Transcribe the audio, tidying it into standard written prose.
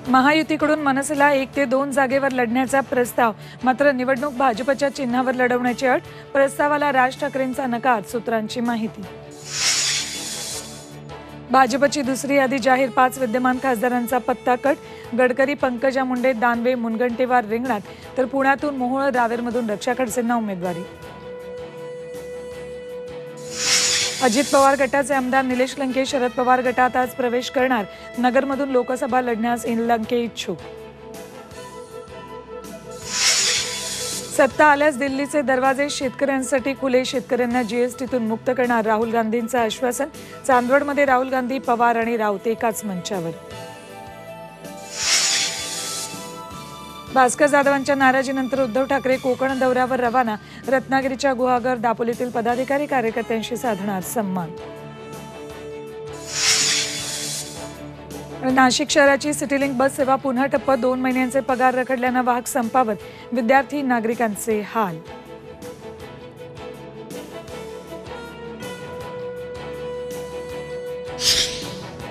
महायुतीकडून मनसेला 1 ते 2 जागेवर लढण्याचा प्रस्ताव, मात्र निवडणूक भाजपच्या चिन्हावर लढवण्याची अट. प्रस्तावाला राज ठाकरेंचा नकार, सूत्रांची माहिती. भाजपची दुसरी यादी जाहीर, 5 विद्यमान खासदारांचा पत्ता कट. गडकरी, पंकजा मुंडे, दानवे, मुनगंटीवार रिंगणात, तर पुण्यातून मोहोळ, रावेरमधून रक्षा खडसेंना उमेदवारी. अजित पवार गटाचे आमदार निलेश लंके शरद पवार गटात आज प्रवेश करणार. नगरमधून लोकसभा लढण्यास लंके इच्छुक. सत्ता आल्यास दिल्लीचे दरवाजे शेतकऱ्यांसाठी खुले, शेतकऱ्यांना जीएसटीतून मुक्त करणार, राहुल गांधींचं आश्वासन. चांदवडमध्ये राहुल गांधी, पवार आणि राऊत एकाच मंचावर. भास्कर जाधवांच्या नाराजीनंतर उद्धव ठाकरे कोकण दौऱ्यावर रवाना. रत्नागिरीच्या गुहागर, दापोलीतील पदाधिकारी कार्यकर्त्यांशी साधणार संवाद. नाशिक शहराची सिटीलिंक बस सेवा पुन्हा ठप्प. 2 महिन्यांचे पगार रखडल्यानं वाहक संपावर. विद्यार्थी नागरिकांचे हाल.